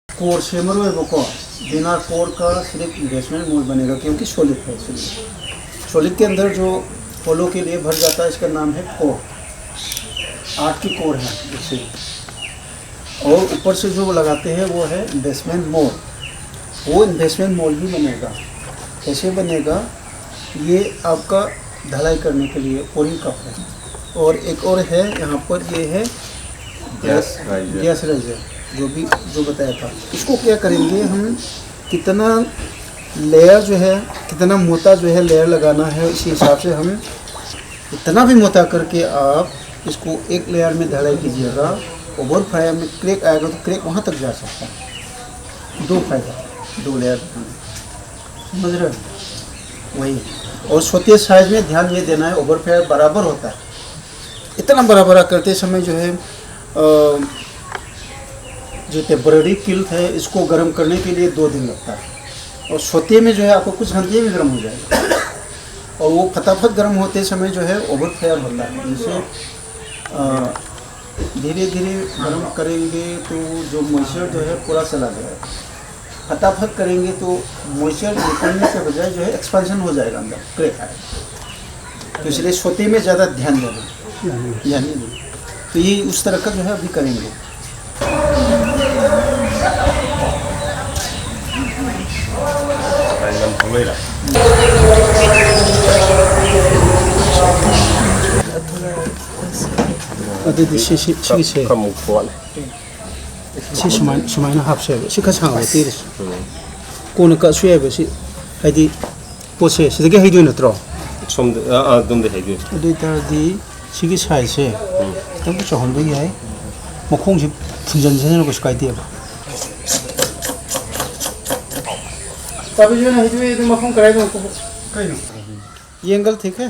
Core सेमर है वो बिना कोर का सिर्फ इन्वेस्टमेंट मोड बनेगा क्योंकि सॉलिड है। सॉलिड के अंदर जो फलों के लिए भर जाता है इसका नाम है कोर। 8 की कोर है इससे। और ऊपर से जो लगाते हैं वो है इन्वेस्टमेंट मोड। वो इन्वेस्टमेंट मोड भी बनेगा। कैसे बनेगा? ये आपका ढलाई करने के लिए पोरिंग कप है। और एक और है यहाँ पर, ये है गैस राइजर जो बताया था। इसको क्या करेंगे हम, कितना लेयर जो है, कितना मोटा जो है लेयर लगाना है, इसी हिसाब से हम इतना भी मोटा करके आप इसको एक लेयर में ढलाई कीजिएगा। ओवर फ्राई में क्रैक आएगा तो क्रैक वहाँ तक जा सकता है। 2 फायदा, 2 लेयर समझ रहे हो वही। और छोटे साइज में ध्यान ये देना है, ओवर फ्राई बराबर होता है। इतना बराबर करते समय जो है जो टेम्पररी किल्ट है इसको गर्म करने के लिए 2 दिन लगता है। और सोते में जो है आपको कुछ घंटे में गर्म हो जाएगा। और वो फटाफट गर्म होते समय जो है ओवर फायर होता है। जैसे धीरे धीरे गर्म करेंगे तो जो मॉइस्चर जो है पूरा चला जाएगा। फटाफट करेंगे तो मॉइस्चर निकलने के बजाय जो है एक्सपेंशन हो जाएगा, अंदर क्रैक आएगा। तो इसलिए सोते में ज़्यादा ध्यान देंगे। तो ये उस तरह का जो है अभी करेंगे। अदुदि 시기세 감옥보안 수마이나 합세베 시카상에 띠르스 고는가 수에베시 하이디 포세 시데게 해도 너트로 좀데 좀데 해도 어디다디 시기 사이세 너무 좋은데 야이 뭐 콩지 분전선을 것이 가이디야 तभी जो है जो ये मफहूम कराए तो उनको कहीं ये एंगल ठीक है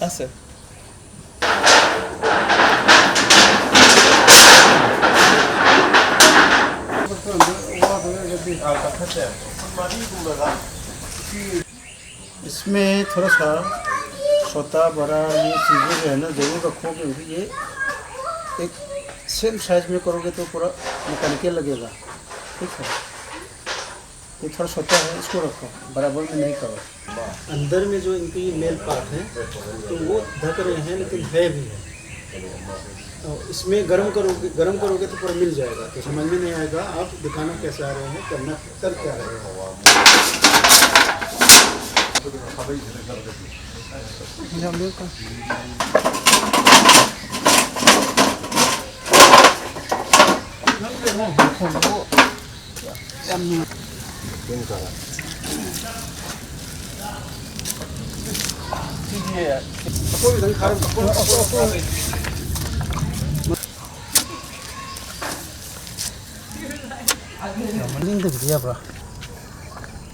ऐसे इसमें थोड़ा सा छोटा बड़ा ये चीज़ें जो है ना जरूर रखो क्योंकि ये एक सेम साइज में करोगे तो पूरा मैकेनिकल लगेगा। ठीक है, ये थोड़ा छोटा है, इसको रखो, बराबर में नहीं करो। अंदर में जो इनकी मेल पार्ट है तो वो ढक रहे हैं लेकिन है भी है। तो इसमें गर्म करोगे तो पूरा मिल जाएगा। तो समझ में नहीं आएगा आप दिखाना कैसे आ रहे हैं, करना कर क्या रहे हैं।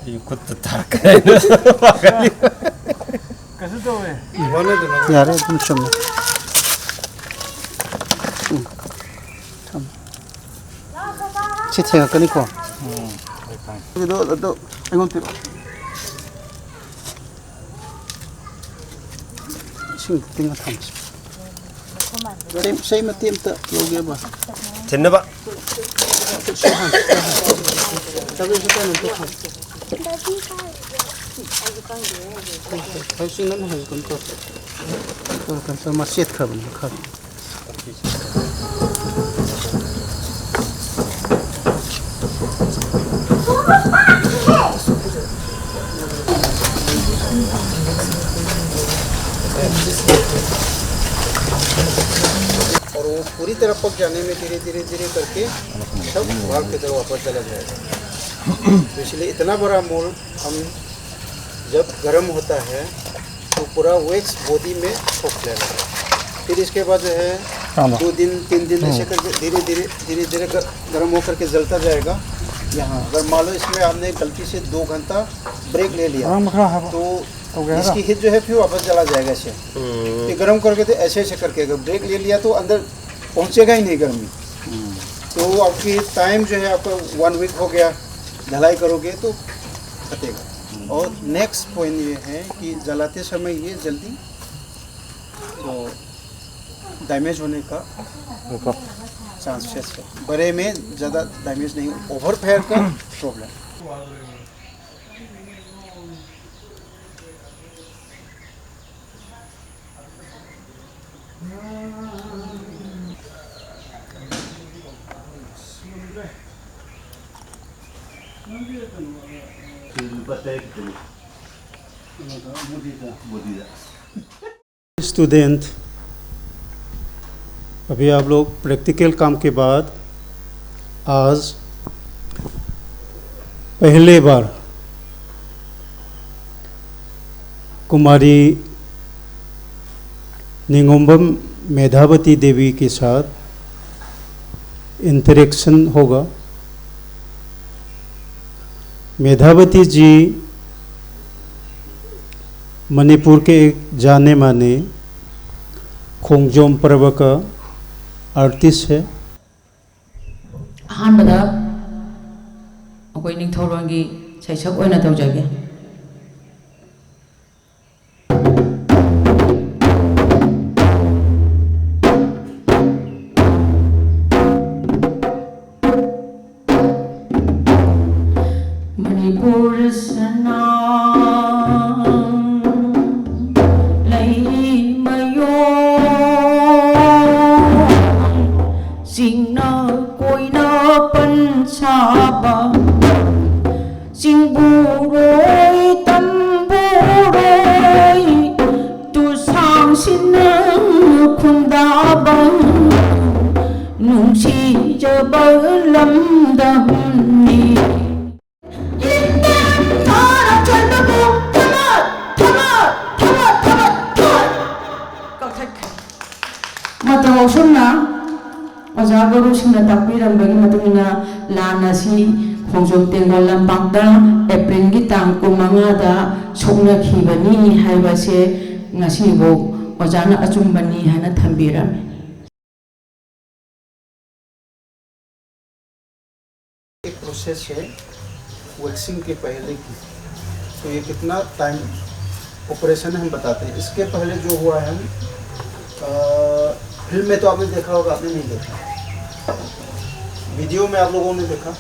이것도 다 그래. कैसे तो है 이번에도 यार 좀 좀 치체가 끊이고 너 이건 들어 지금 띵가 탐지 세임 띠엠다 여기 봐 됐나 봐. 저기 있는 또 할 수 있는 거 할 건가? 그래서 막 세트 하면 가. और वो पूरी तरह पक जाने में धीरे धीरे धीरे करके सब भाग की तरफ वापस चला जाएगा। तो इसलिए इतना बड़ा मोल हम जब गर्म होता है तो पूरा वैक्स बॉडी में सोख लेगा। फिर इसके बाद जो है 2 दिन 3 दिन ऐसे करके धीरे धीरे गर्म होकर के जलता जाएगा। यहाँ अगर मान लो इसमें आपने गलती से 2 घंटा ब्रेक ले लिया तो इसकी हीट जो है फिर वापस चला जाएगा ऐसे। फिर गर्म करके तो ऐसे ऐसे करके अगर ब्रेक ले लिया तो अंदर पहुँचेगा ही नहीं गर्मी। तो आपकी टाइम जो है आपका 1 वीक हो गया, ढलाई करोगे तो फटेगा। और नेक्स्ट पॉइंट ये है कि जलाते समय ये जल्दी तो डैमेज होने का चांसेस है। बड़े में ज़्यादा डैमेज नहीं, ओवर फायर का प्रॉब्लम। स्टूडेंट, अभी आप लोग प्रैक्टिकल काम के बाद आज पहले बार कुमारी निंगोम्बम मेधावती देवी के साथ इंटरेक्शन होगा। मेधावती जी मणिपुर के एक जाने माने खोंगजोम पर्व का आर्टिस्ट है। अहमदा अखोई निंगथौरोंगी सैसक ओइना तौजागे। मणिपुर सना खोंजोम तेंगोल लंबांगदा एप्रिल की तांग कुमांगादा सोकनाखिबनी हाइबासे ngasibo ojana achumbani hana thambirame। एक प्रोसेस है वैक्सिंग के पहले की, तो ये कितना टाइम ऑपरेशन है हम बताते हैं। इसके पहले जो हुआ है फिल्म में तो आपने देखा होगा, आपने नहीं देखा, वीडियो में आप लोगों ने देखा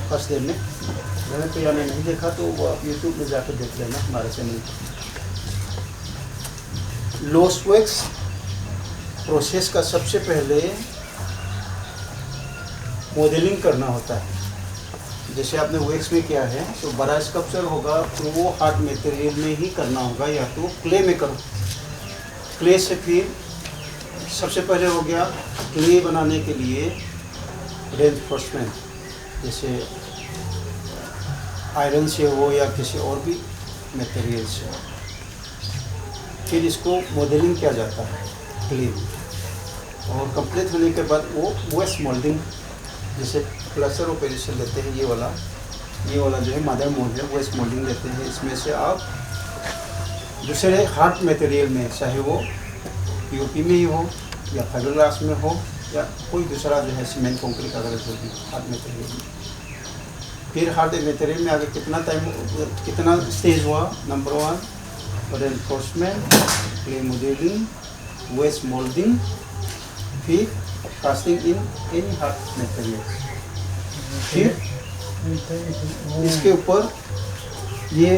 फर्स्ट डे में। मैंने तो यानी नहीं देखा तो वो आप यूट्यूब में जाकर देख लेना हमारे चैनल पर। लोस्ट वैक्स प्रोसेस का सबसे पहले मॉडलिंग करना होता है। जैसे आपने वैक्स में किया है तो बड़ा स्कल्पचर होगा तो वो हार्ड मटेरियल में ही करना होगा, या तो क्ले में करो। क्ले से फिर सबसे पहले हो गया क्ले बनाने के लिए रेनफोर्समेंट, जैसे आयरन से हो या किसी और भी मटेरियल से। फिर इसको मॉडलिंग किया जाता है क्ले में, और कंप्लीट होने के बाद वो वेस्ट मोल्डिंग, जैसे प्लास्टर ऑपरेशन लेते हैं, ये वाला जो है मदर मोल्ड है, वेस्ट मोल्डिंग लेते हैं। इसमें से आप दूसरे हार्ड मटेरियल में, चाहे वो पीओपी में ही हो या फाइबर ग्लास में हो या कोई दूसरा जो है सीमेंट कंक्रीट अगर जो भी हार्ड मटेरियल में। फिर हार्ड मटेरियल में आगे कितना स्टेज हुआ, number 1 reinforcement, clay modelling, waste moulding, फिर casting in any hard material. फिर इसके ऊपर ये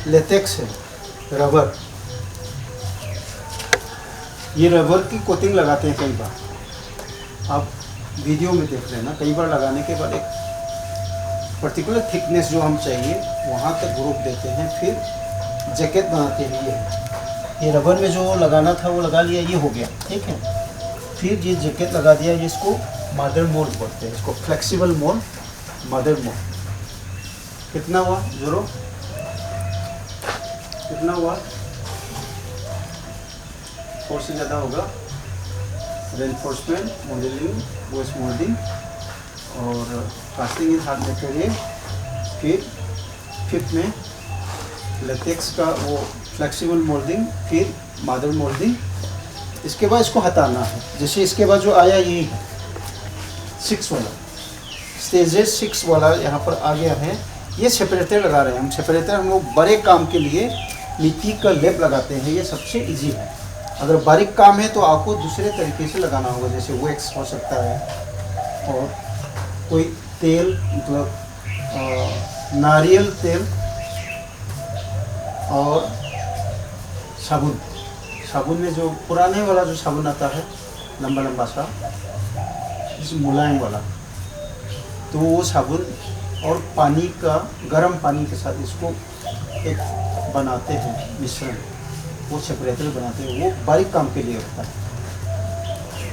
लेटेक्स है, रबर, ये रबर की कोटिंग लगाते हैं कई बार, आप वीडियो में देख लेना। कई बार लगाने के बाद एक पर्टिकुलर थिकनेस जो हम चाहिए वहाँ तक ग्रुप देते हैं, फिर जैकेट बनाते हैं ये रबर में जो लगाना था वो लगा लिया, ये हो गया, ठीक है। फिर ये जैकेट लगा दिया, ये इसको मदर मोल्ड बोलते हैं, इसको फ्लेक्सिबल मोल्ड, मदर मोल्ड। कितना हुआ जोरो, कितना हुआ, 4 से ज़्यादा होगा। रेनफोर्समेंट, मॉडलिंग, वॉइस मोल्डिंग और कास्टिंग इन हार्ड मटेरियल। फिर 5th में लेटेक्स का वो फ्लेक्सिबल मोल्डिंग, फिर मदर मोल्डिंग। इसके बाद इसको हटाना है। जैसे इसके बाद जो आया ये 6 वाला स्टेजेस, 6 वाला यहाँ पर आ गया है। ये सेपरेटर लगा रहे हैं हम। सेपरेटर हम लोग बड़े काम के लिए मिट्टी का लेप लगाते हैं, ये सबसे इजी है। अगर बारीक काम है तो आपको दूसरे तरीके से लगाना होगा, जैसे वैक्स हो सकता है और कोई तेल, मतलब नारियल तेल और साबुन। साबुन में जो पुराने वाला जो साबुन आता है लंबा लंबा सा, इस मुलायम वाला, तो वो साबुन और पानी का, गर्म पानी के साथ इसको एक बनाते हैं मिश्रण, वो सेपरेटर बनाते हैं। वो बारीक काम के लिए होता है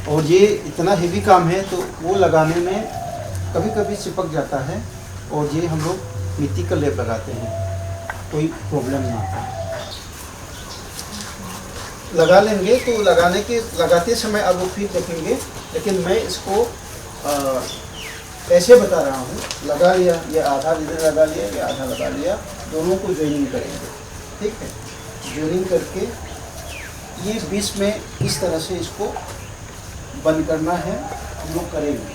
और ये इतना हेवी काम है तो वो लगाने में कभी कभी चिपक जाता है। और ये हम लोग मिट्टी का लेप लगाते हैं, कोई प्रॉब्लम ना आता है। लगा लेंगे तो लगाते समय आप लोग फिर देखेंगे, लेकिन मैं इसको ऐसे बता रहा हूँ। लगा लिया, ये आधा इधर लगा लिया, ये आधा लगा लिया, दोनों को ज्वाइनिंग करेंगे, ठीक है। ज्वाइनिंग करके ये बीच में इस तरह से इसको बंद करना है, हम लोग करेंगे,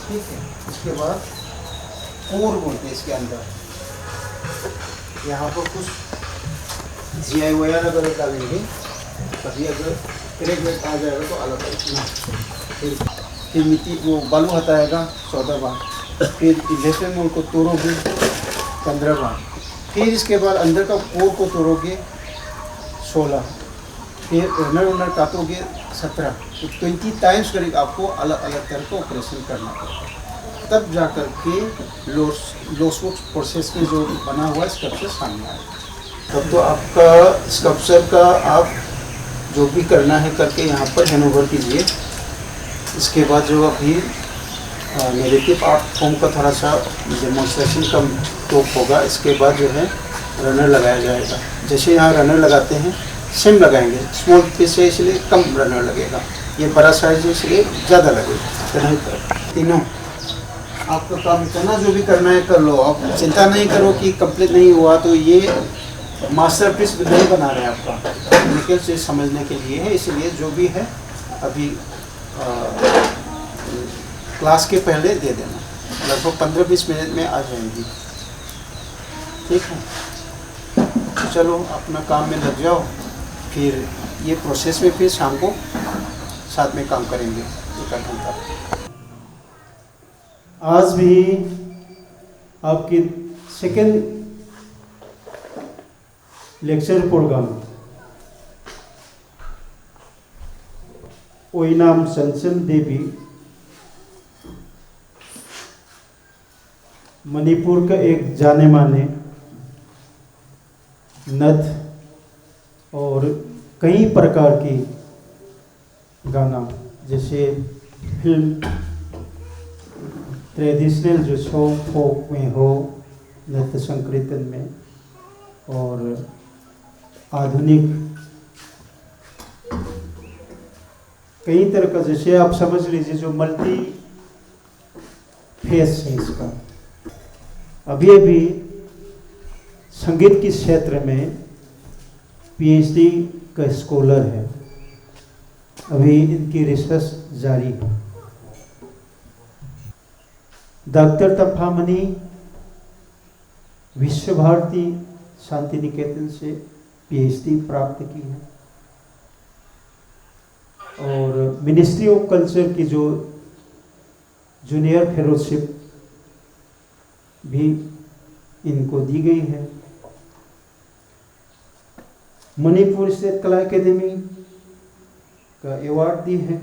ठीक है। इसके बाद कोर बोलते हैं इसके अंदर। यहाँ पर कुछ GI वायर अगर डालेंगे, कभी अगर क्रेक वेक आ जाएगा तो अलग रखना। फिर मिट्टी वो बालू हटाएगा 14 बार, फिर इन्वेस्टमेंट मोल्ड को तोड़ोगे 15 बार, फिर इसके बाद अंदर का कोर को तोड़ोगे 16, फिर रनर काटोगे 17। तो 20 टाइम्स करीब आपको अलग अलग तरह का ऑपरेशन करना पड़ेगा, तब जा कर के लॉस प्रोसेस में जो बना हुआ स्कल्पचर सामने आएगा। तब तो आपका स्कल्पचर का आप जो भी करना है करके यहाँ पर हैंडओवर कीजिए। इसके बाद जो अभी नेगेटिव आर्ट फॉर्म का थोड़ा सा डेमोन्स्ट्रेशन का टॉप होगा। इसके बाद जो है रनर लगाया जाएगा। जैसे यहाँ रनर लगाते हैं सेम लगाएंगे, स्मॉल पीस है इसलिए कम रनर लगेगा, ये बड़ा साइज है इसलिए ज़्यादा लगेगा। तीनों आपका काम इतना जो भी करना है कर लो, आप चिंता नहीं करो कि कंप्लीट नहीं हुआ। तो ये मास्टरपीस नहीं बना रहे हैं, आपका टेक्निकल से समझने के लिए है, इसलिए जो भी है अभी क्लास के पहले दे देना, लगभग 15-20 मिनट में आ जाएंगी, ठीक है। तो चलो अपना काम में लग जाओ, फिर ये प्रोसेस में फिर शाम को साथ में काम करेंगे 1 घंटा। आज भी आपकी सेकेंड लेक्चर प्रोग्राम ओइनाम चंचल देवी मणिपुर का एक जाने माने नथ और कई प्रकार की गाना, जैसे फिल्म ट्रेडिशनल जो शो फोक में हो, नृत्य संकीर्तन में, और आधुनिक कई तरह का, जैसे आप समझ लीजिए जो मल्टी फेस है इसका। अभी अभी संगीत के क्षेत्र में PhD का स्कॉलर है, अभी इनकी रिसर्च जारी है। डॉक्टर तम्फामणि विश्व भारती शांति निकेतन से PhD प्राप्त की है और मिनिस्ट्री ऑफ कल्चर की जो जूनियर फेलोशिप भी इनको दी गई है। मणिपुर स्टेट कला एकेडमी का अवार्ड दी है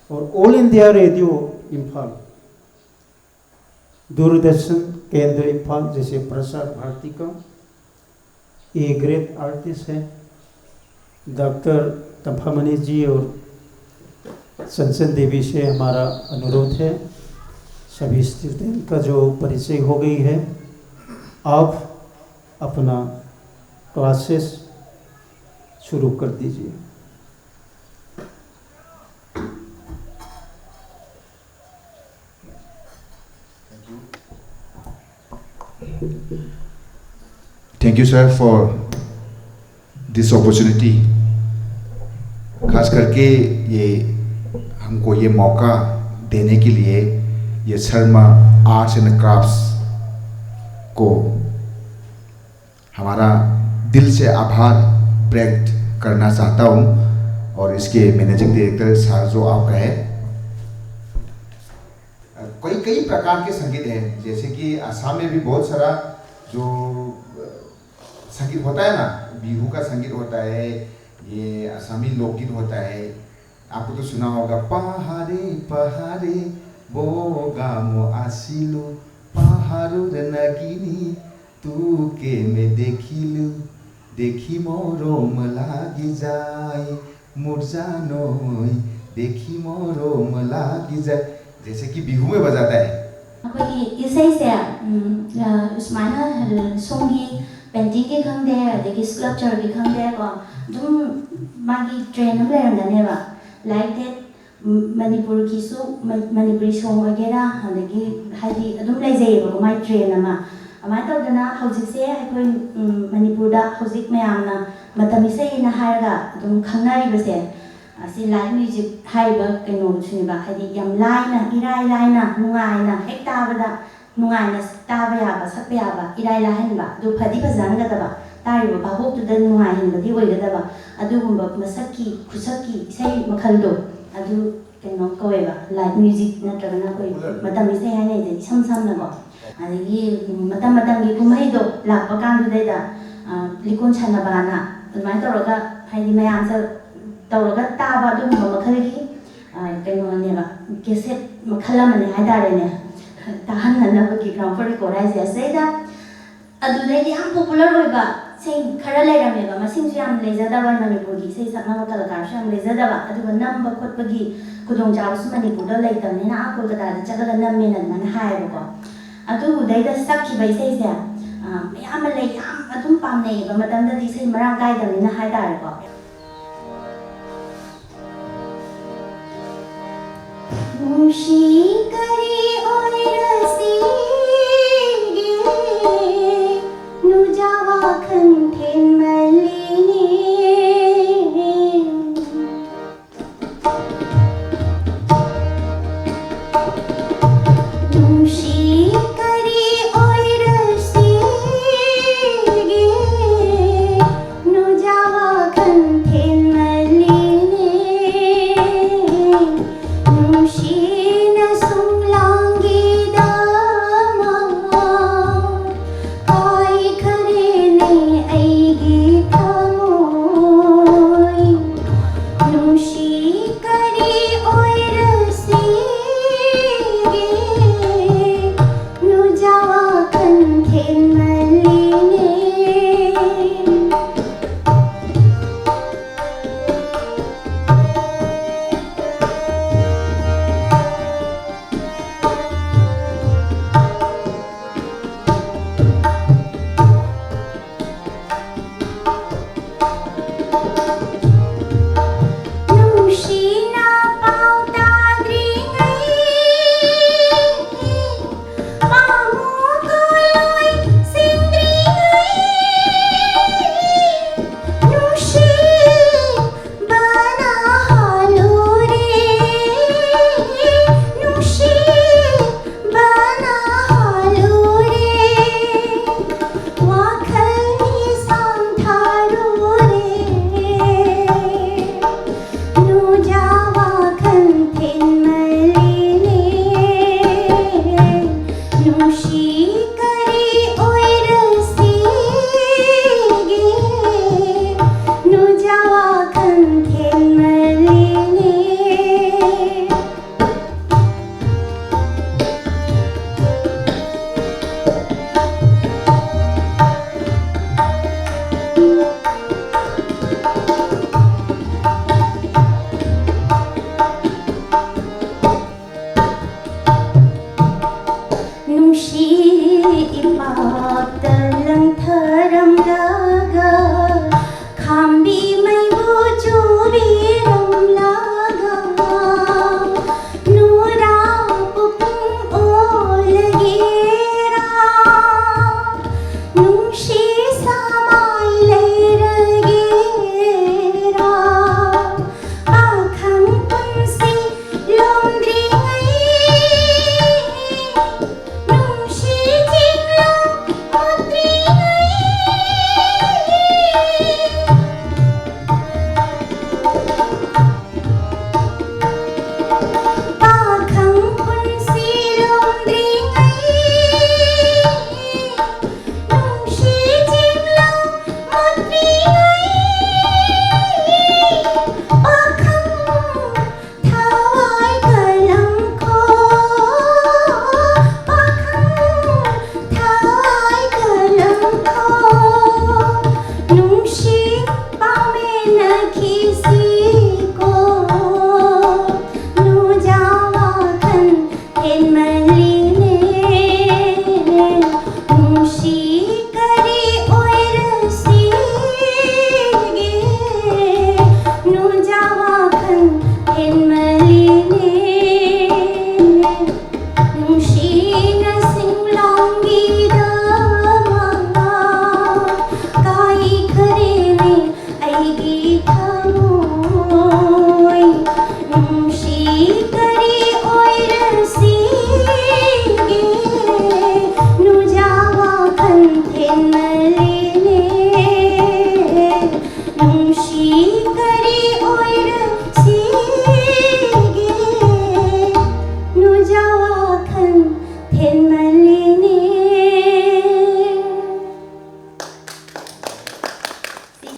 और all India radio Imphal Doordarshan केंद्र इम्फाल जैसे प्रसार भारती का ये ग्रेट आर्टिस्ट है। डॉक्टर तंफामणि जी और संसन देवी से हमारा अनुरोध है, सभी स्टूडेंट का जो परिचय हो गई है, आप अपना क्लासेस शुरू कर दीजिए। Thank you sir for this opportunity। खास करके ये हमको ये मौका देने के लिए ये शर्मा आर्ट्स एंड क्राफ्ट्स को हमारा दिल से आभार व्यक्त करना चाहता हूँ। और इसके मैनेजिंग डायरेक्टर सर जो आपका है, कई प्रकार के संगीत हैं, जैसे कि असम में भी बहुत सारा जो संगीत होता है ना, बिहू का संगीत होता है, ये असमी लोकगीत होता है। आपको तो सुना होगा, पहाड़े पहाड़े बोगामो आसिलो पहाड़ो नगिनी तू के में देखिलु देखी मोरोम लागी जाए मुरजानो देखी मोरोम लागी जाए, जैसे कि बिहू में बजाता है। पेंटिंग के खंगदे अदगी स्कल्पचर के खंगदे को दुम मागी ट्रेन हम लेरंदनेबा लाइक दैट मणिपुर की सु मणिपुरी सॉन्ग वगैरह अदगी हाइदी अदुम लेजेयबो को माई ट्रेन अमा अमा तौदना हौजिसे अखोय मणिपुर दा हौजिक मयामना मतमिसे इन हायगा अदुम खंगनारिबसे असी लाइव म्यूजिक हाइबा कइनो सुनिबा हाइदी यम लाइना इराई लाइना नुगाइना हेक ताबदा नुगाइना ताबा याबा सकबा याबा इराई लाहनबा दु फदी फजानगदबा तारिबा भाबोक्तुदा नुगाइनबदी ओइगदबा अदुगुंबा मसक्की खुसक्की इसाई मखलदो अदु कइनो कवेबा लाइव म्यूजिक नत्रगना कोइ मतम इसे हाने जे सम समनबो अदगी मतम मतम की कुमैदो लापा कांदुदैदा लिकोन छनबाना अदुमाय तौरगा हाइदी मयाम से तौरगा ताबा अदुगुंबा मखलगी कइनो नेबा केसेट मखलमने हाइदारेने ताहननबगी ग्राउंड फ्लोर रिकॉर्डाइज ऐसेदा अदुदैदी हम पॉपुलर होइबा से खरा लेरामेबा मसिंसु याम लेजदाबा मणिपुरगी से सकनाबा कलाकार से हम लेजदाबा अदुगा नंबा खोटबगी खुदोंग जाबसु मणिपुरदा लेतमनेना आ कोलकाता चलगा नमेना मन हायबको अदुदैदा सक्खिबा इसेसे मयाम ले याम अदुम पामनेबा मतमददी से मरांग कायदमनेना हायदारको मुशी करे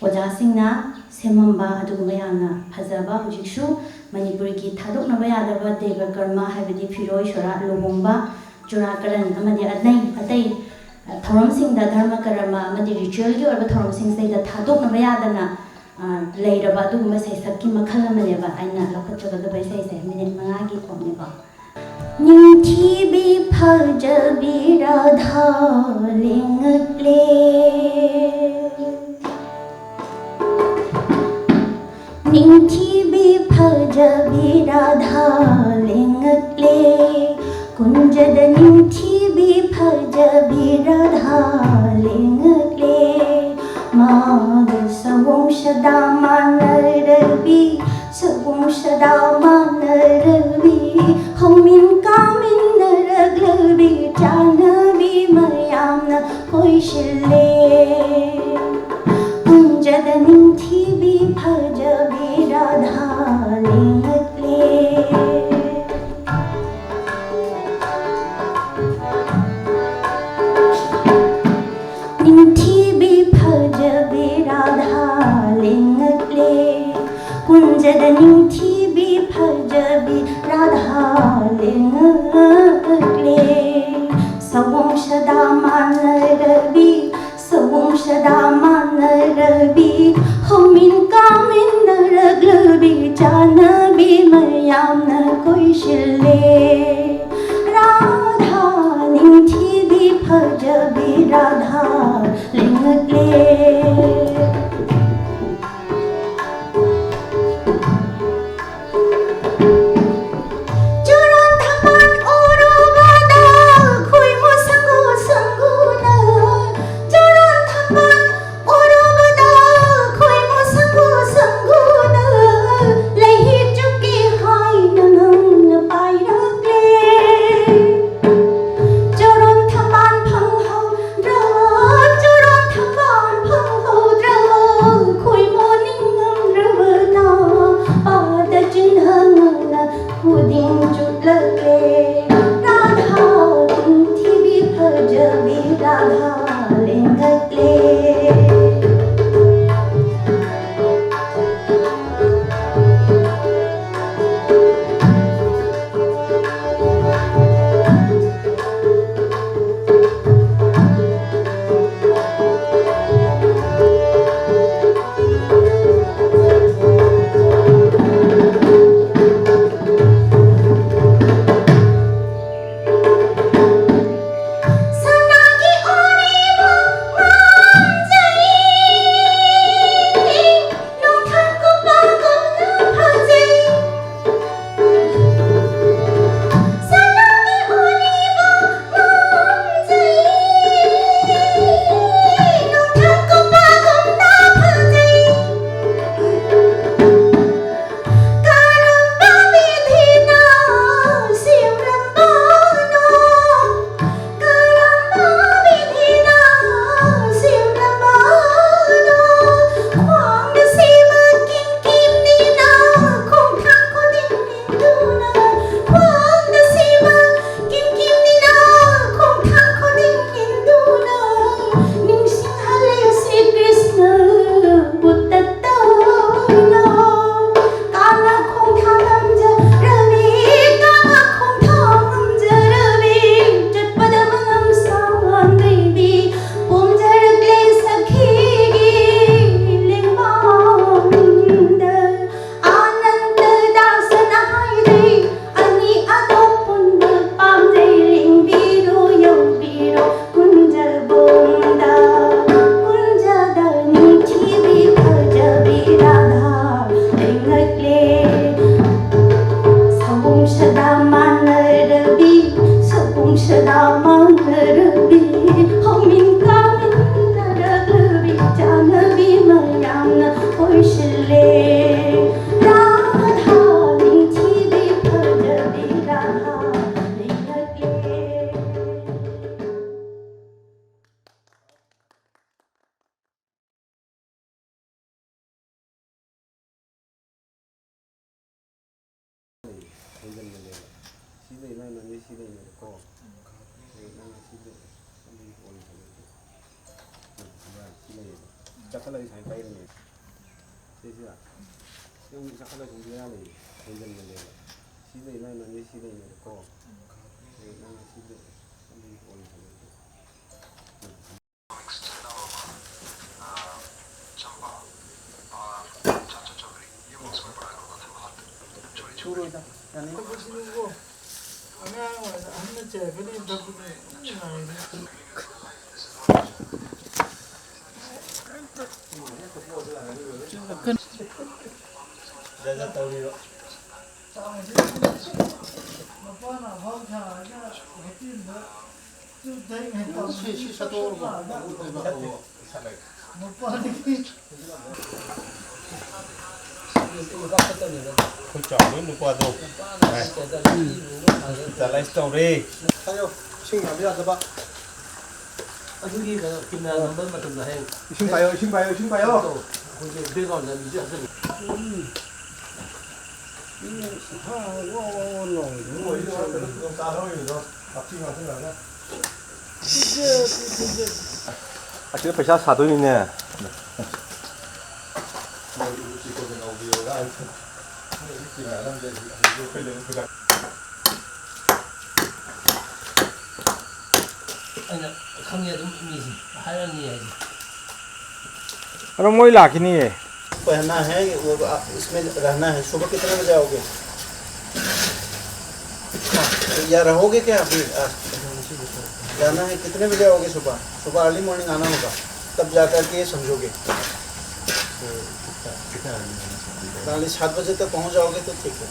ओजासिंगना सेमंबा अदुगुम याना फजबा हुजिकसु मणिपुर की थादोकनबा यादबा देव कर्मा हाइबदि फिरोय सोरा लोबोंबा चुराकरन अमदि अदनै अतै थौरमसिंगदा धर्म कर्मा अमदि रिचुअल की ओरबा थौरमसिंगसैदा थादोकनबा यादना लेरबा अदुगुम सैसक्की मखल अमनेबा आइना लखटजगदबा सैसे मिनिट 5 की कोमनेबा निंथिबि फजबि राधा लिंगले निंथिबि फजबि राधा लिंगले कुंजद निंथिबि फजबि राधा लिंगले माग सवों सदा मानरबि सवों सदा मानरबि हमिन कामिन नरगलबि जानबि मयामना कोइशिले कुंजद निंथिबि फजबि राधा लिंगले निंथिबि फजबि राधा लिंगले कुंजद निंथिबि फजबि राधा लिंगले सवों सदा मानरबि सवों सदा मानरबि हमिन कामिन नरगलबि जानबि मयामना कोइशिले राधा निंथिबि फजबि राधा लिंगले ꯆꯥꯈꯠꯂꯒ ꯁꯨꯃꯥꯏꯅ ꯄꯥꯏꯔꯅꯤ ꯁꯤꯁꯤꯗ ꯌꯨꯝ ꯆꯥꯈꯠꯂꯒ ꯁꯨꯝ ꯕꯦꯔꯥ ꯂꯩ ꯍꯦꯟꯖꯟꯒꯅꯦꯕ ꯁꯤꯗꯩ ꯅꯪ ꯅꯪꯒꯤ ꯁꯤꯗꯩꯅꯦꯕꯀꯣ ꯅꯪ ꯁꯤꯗ 추로이다. 아니. ꯈꯨꯠ ꯆꯥꯎꯕ ꯅꯨꯄꯥꯗꯣ ꯆꯂꯥꯏꯁ ꯇꯧꯔꯦ 하여 싱 야비야다봐. ꯑꯗꯨꯒꯤ ꯀꯩꯅꯣ ꯀꯦꯃꯦꯔꯥ ꯅꯝꯕ ꯃꯇꯝꯗ ꯍꯌꯦꯡ 이싱 봐요. 이싱 봐요. 이싱 봐요. ꯑꯩꯈꯣꯏꯒꯤ ꯕꯦꯛꯒ꯭ꯔꯥꯎꯟꯗ ꯃ꯭ꯌꯨꯖꯤꯛ ꯍꯥꯞꯆꯤꯜꯂꯤ 아침에 벌써 사돈이네 ꯑꯩꯅ ꯈꯪꯉꯦ ꯑꯗꯨꯝ ꯃꯤꯁꯤ ꯍꯥꯏꯔꯅꯤ ꯍꯥꯏꯁꯦ अरे मोई लाखनी है पहनना है वो इसमें रहना है। सुबह कितने बजे आओगे या रहोगे क्या अभी जाना है? कितने बजे आओगे? सुबह सुबह अर्ली मॉर्निंग आना होगा, तब जा कर के समझोगे। 7 बजे तक पहुंच जाओगे तो ठीक है।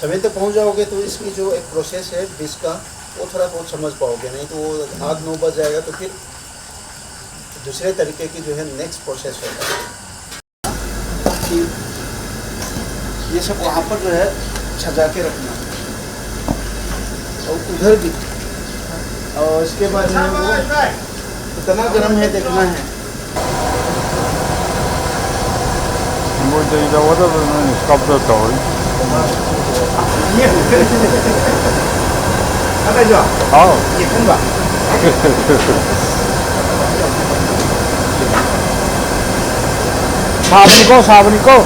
7 तक पहुंच जाओगे तो इसकी जो एक प्रोसेस है डिश का वो थोड़ा बहुत समझ पाओगे, नहीं तो वो 8-9 बज जाएगा तो फिर दूसरे तरीके की जो है नेक्स्ट प्रोसेस होगा। ये सब वहाँ पर जो है सजा के रखना और उधर भी, और इसके बाद में वो कितना गर्म है देखना है। मुझे इधर उधर स्टॉप दो तो आता जो आओ ये खंबा साबनी को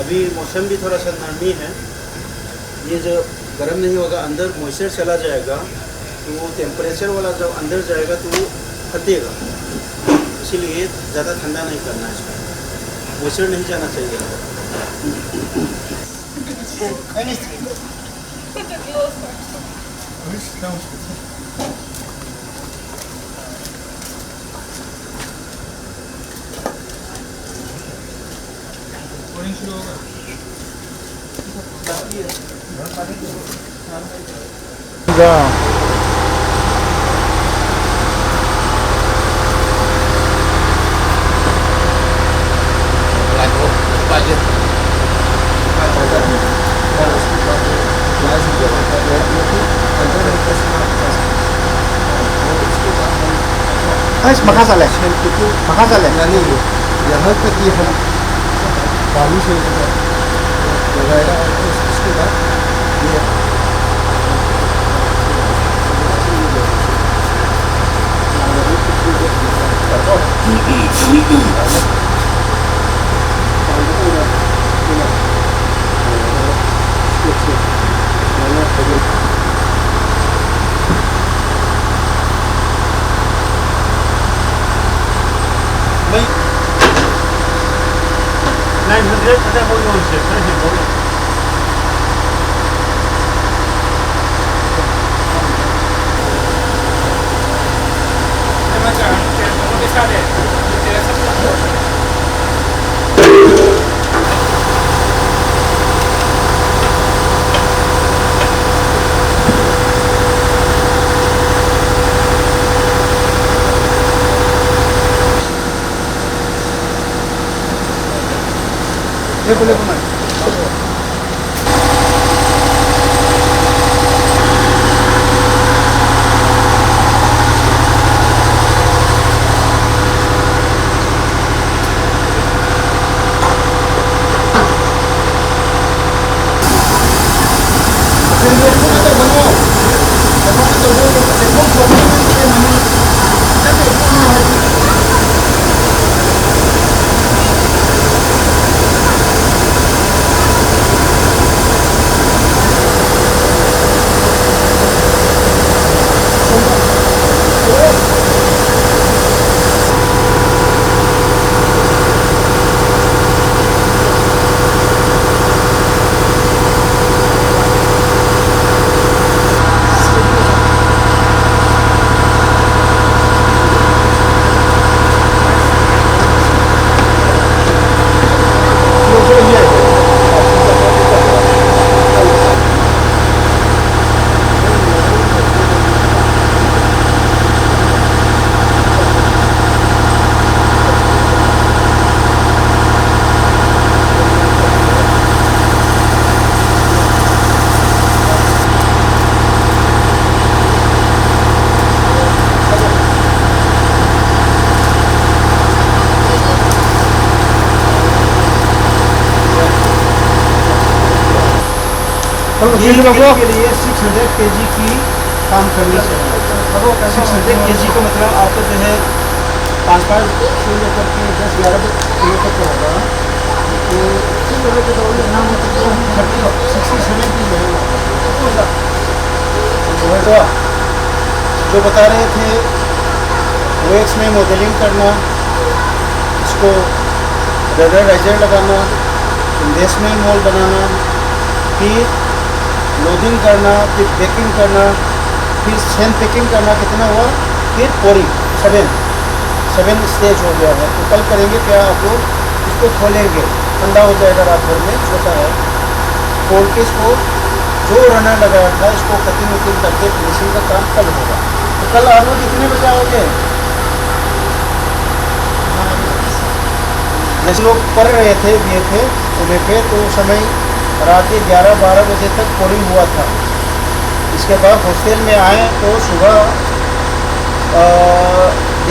अभी मौसम भी थोड़ा सा नरमी है, ये जो गर्म नहीं होगा, अंदर मॉइस्चर चला जाएगा तो वो टेम्परेचर वाला जब अंदर जाएगा तो वो फटेगा, इसीलिए ज़्यादा ठंडा नहीं करना है इसको, मॉइस्चर नहीं जाना चाहिए। 이거 मखासा यानी यहाँ तक ये हम बालू से लगाया, इसके बाद ये ये के लिए 600 kg की काम करनी चाहिए। 600 kg का मतलब आपको जो है 5-5 से लेकर के 10-11 किलो तक होगा। तो 60-70 जो है जो बता रहे थे वेक्स में मॉडलिंग करना, इसको रडराइजर लगाना, इंडेक्शनल मोल्ड बनाना, फिर लोडिंग करना, फिर पैकिंग करना, फिर सेन पैकिंग करना, कितना हुआ, फिर पोरिंग 7 स्टेज हो गया है। तो कल करेंगे क्या, आप लोग इसको खोलेंगे, ठंडा हो जाएगा रात भर में, छोटा है, खोल के इसको जो रनर लगाया था इसको कटिंग वटिंग करके फिनिशिंग का काम कल होगा। तो कल आप लोग कितने बजे आओगे? जैसे लोग कर रहे थे दिए थे सुबह पे, तो समय रात के 11-12 बजे तक पोरिंग हुआ था। इसके बाद हॉस्टल में आए तो सुबह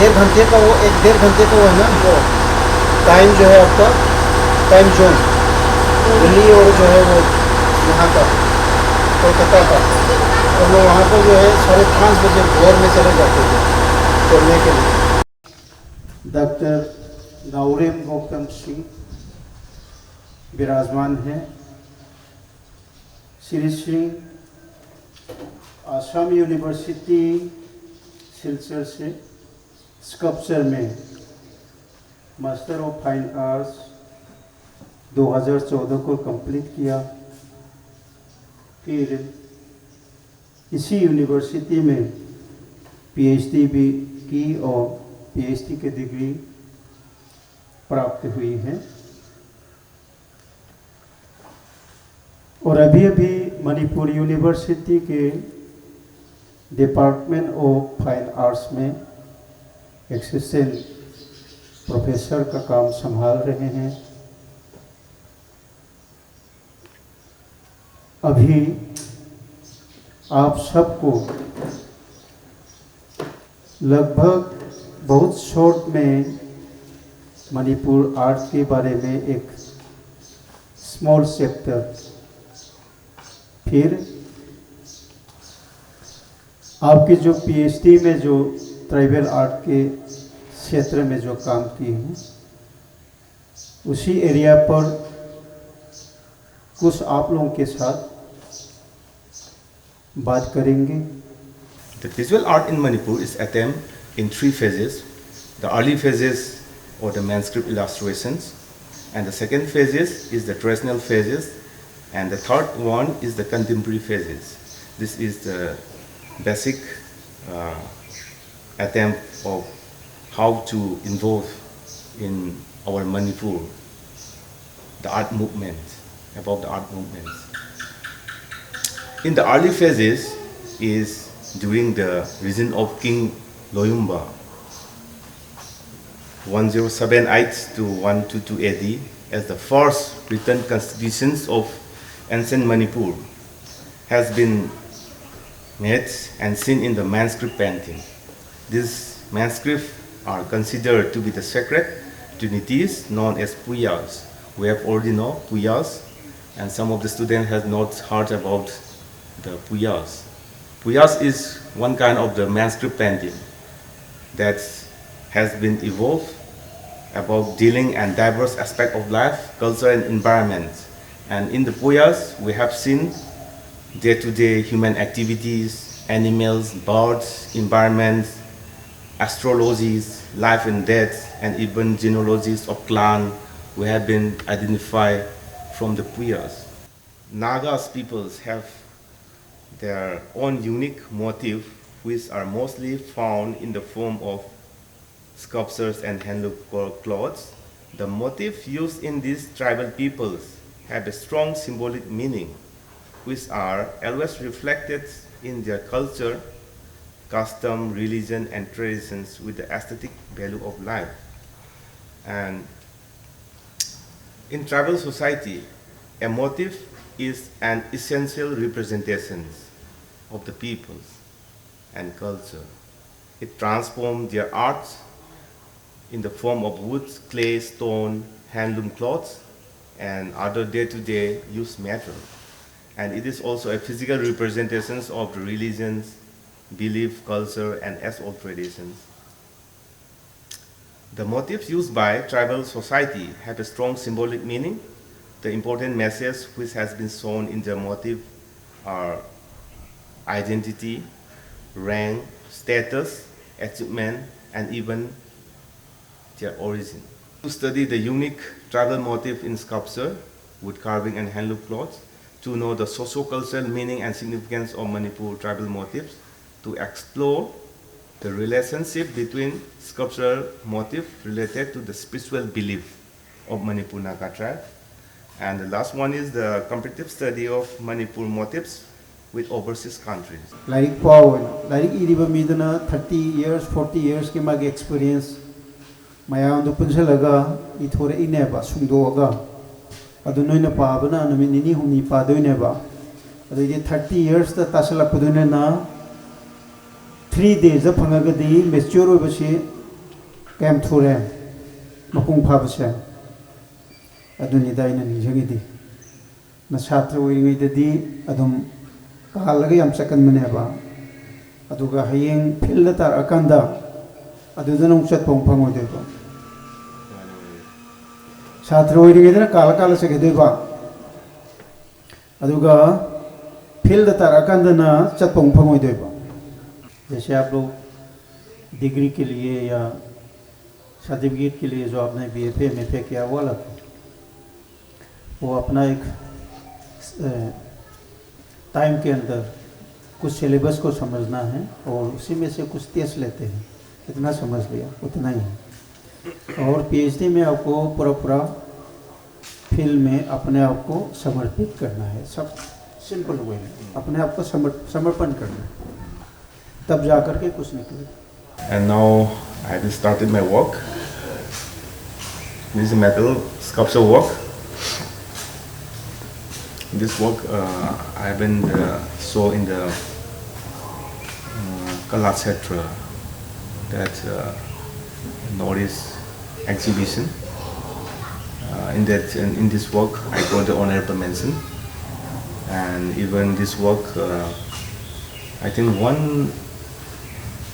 1.5 घंटे का वो 1-1.5 घंटे का वो है ना, वो टाइम जो है आपका टाइम जोन दिल्ली और जो है वो यहाँ का कोलकाता का, तो वो वहाँ पर जो है 5:30 बजे भोर में चले जाते थे तोड़ने के लिए। डॉक्टर नाउरेम गौतम सिंह विराजमान हैं। श्री सिंह आसाम यूनिवर्सिटी सिलचर से स्कल्पचर में मास्टर ऑफ फाइन आर्ट्स 2014 को कंप्लीट किया। फिर इसी यूनिवर्सिटी में पीएचडी भी की और पीएचडी की डिग्री प्राप्त हुई है। और अभी अभी मणिपुर यूनिवर्सिटी के डिपार्टमेंट ऑफ फाइन आर्ट्स में असिस्टेंट प्रोफेसर का काम संभाल रहे हैं। अभी आप सबको लगभग बहुत शॉर्ट में मणिपुर आर्ट के बारे में एक स्मॉल चैप्टर, फिर आपकी जो पीएचडी में जो ट्राइबल आर्ट के क्षेत्र में जो काम की हैं उसी एरिया पर कुछ आप लोगों के साथ बात करेंगे। The visual art in Manipur is attempt in 3 phases. The early phases or the manuscript illustrations, And the second phases is the traditional phases, and the third one is the contemporary phases. This is the basic attempt of how to involve in our Manipur the art movement, about the art movements. In the early phases is during the reign of King Loyumba, 1078 to 122 AD, as the first written constitutions of ancient Manipur has been made and seen in the manuscript painting. These manuscripts are considered to be the sacred trinities known as Puyas. We have already know Puyas, and some of the students have not heard about the Puyas. Puyas is one kind of the manuscript painting that has been evolved about dealing and diverse aspects of life, culture, and environment. And in the Puyas, we have seen day-to-day human activities, animals, birds, environment, astrologies, life and death, and even genealogies of clan we have been identified from the Puyas. Nagas peoples have their own unique motifs, which are mostly found in the form of sculptures and handloom cloths. The motifs used in these tribal peoples have a strong symbolic meaning, which are always reflected in their culture, custom, religion, and traditions with the aesthetic value of life. And in tribal society, a motif is an essential representation of the peoples and culture. It transforms their art in the form of wood, clay, stone, handloom cloths, and other day-to-day use matter. And it is also a physical representation of the religions, belief, culture, and as old traditions. The motifs used by tribal society have a strong symbolic meaning. The important messages which has been shown in the motif are identity, rank, status, achievement, and even their origin. To study the unique tribal motif in sculpture, wood carving, and handloom cloths, to know the socio-cultural meaning and significance of Manipur tribal motifs, to explore the relationship between sculptural motif related to the spiritual belief of Manipur Naga tribe. And the last one is the comparative study of Manipur motifs with overseas countries. Like Paul, like Iriba Midana, 30 years, 40 years, Kimag experience, Mayam the Punjalaga, Itore Ineba, Sundoga, Adunoina Pabana, Namini Huni Paduineba. 30 years the Tasala Pudunena. 3 days of Pangagadi, Messuro Bashi, Cam Ture, Mapung Pabasha, Adunida in Nijagidi. Nasatra wing the D, Adum Kalagam second Maneva, Aduga Haying, Pilatar Akanda, Adudanum Sat Pongpango Deva. Satra wing in a Kalakala Sakadeva, Aduga Pilatar Akandana, Sat Pongpango Deva. जैसे आप लोग degree के लिए या certificate के लिए जो आपने BFA MFA किया वो अलग है, वो अपना एक टाइम के अंदर कुछ सिलेबस को समझना है और उसी में से कुछ टेस्ट लेते हैं, इतना समझ लिया उतना ही है। और PhD में आपको पूरा फील्ड में अपने आप को समर्पित करना है, सब सिंपल वे में अपने आप को समर्पण करना है, तब जाकर के कुछ निकले। And now I have started my work. This is metal sculpture work. This work I have been saw in the Kalakshetra, that Northeast exhibition. In this work I got the honorable mention, and even this work I think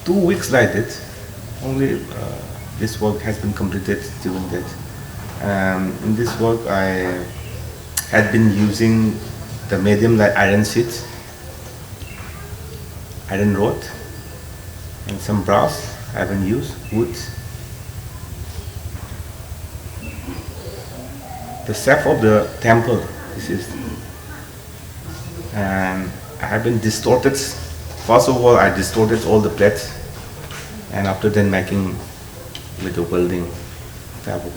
2 weeks like that, only this work has been completed during that. In this work I had been using the medium like iron sheet, iron rod, and some brass. I haven't used wood. the chef of the temple. This is, and I have been distorted. First of all, I distorted all the plates, and after then making with the welding fabric.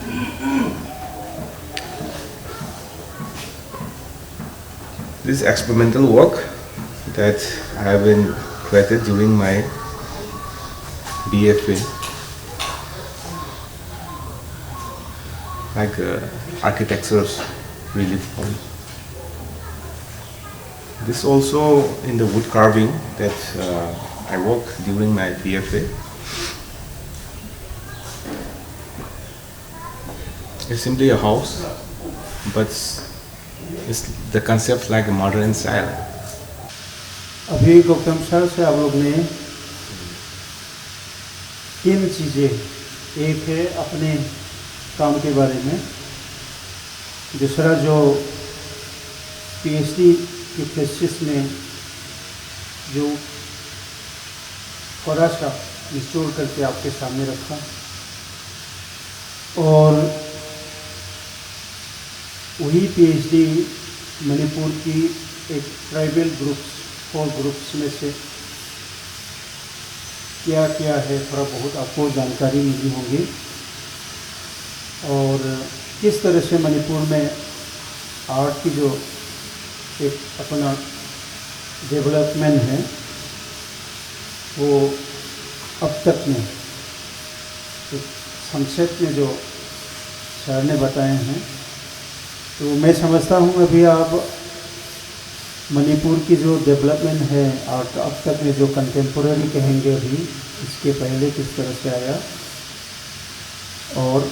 This experimental work that I have been created during my BFA, like architecture's relief form. This also in the wood carving that I work during my BFA. It's simply a house, but it's the concept like a modern style. अभी Gautam sir से आप लोग ने 3 चीज़ें, एक है अपने काम के बारे में, दूसरा जो PhD की थीसिस में जो थोड़ा सा निचोड़ करके आपके सामने रखा, और वही PhD मणिपुर की एक ट्राइबल ग्रुप्स 4 ग्रुप्स में से क्या क्या है थोड़ा बहुत आपको जानकारी मिली होगी, और किस तरह से मणिपुर में आर्ट की जो एक अपना डेवलपमेंट है वो अब तक में एक संक्षेप में जो सर ने बताए हैं। तो मैं समझता हूँ अभी आप मणिपुर की जो डेवलपमेंट है आर्ट अब तक में जो कंटेम्पोररी कहेंगे अभी, इसके पहले किस तरह से आया, और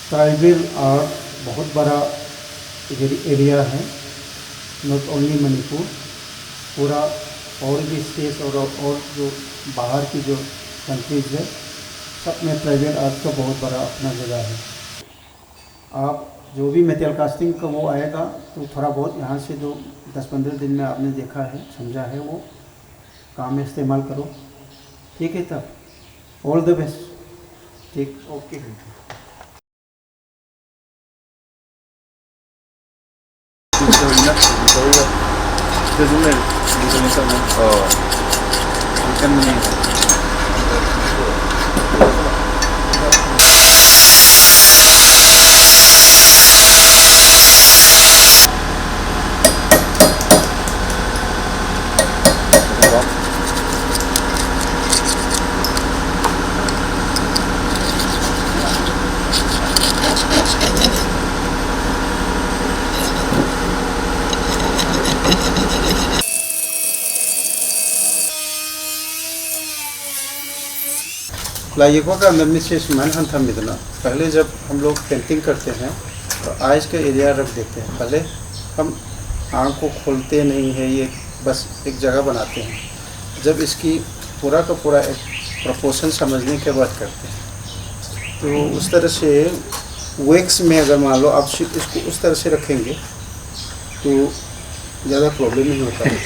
ट्राइबल आर्ट बहुत बड़ा एरिया है, नॉट ओनली मणिपुर, पूरा और भी स्टेट्स और जो बाहर की जो कंट्रीज है सब में ट्राइबल आर्ट का बहुत बड़ा अपना जगह है। आप जो भी मेटल कास्टिंग का वो आएगा तो थोड़ा बहुत यहाँ से जो 10-15 दिन में आपने देखा है समझा है वो काम में इस्तेमाल करो, ठीक है? तब ऑल द बेस्ट, ठीक, ओके। लाइकों का अंदर में से सामान हम थम देना। पहले जब हम लोग पेंटिंग करते हैं तो आइज का एरिया रख देते हैं, पहले हम आँख को खोलते नहीं है, ये बस एक जगह बनाते हैं। जब इसकी पूरा का पूरा एक प्रोपोर्शन समझने के बाद करते हैं, तो उस तरह से वैक्स में अगर मान लो आप इसको उस तरह से रखेंगे तो ज़्यादा प्रॉब्लम नहीं होता है।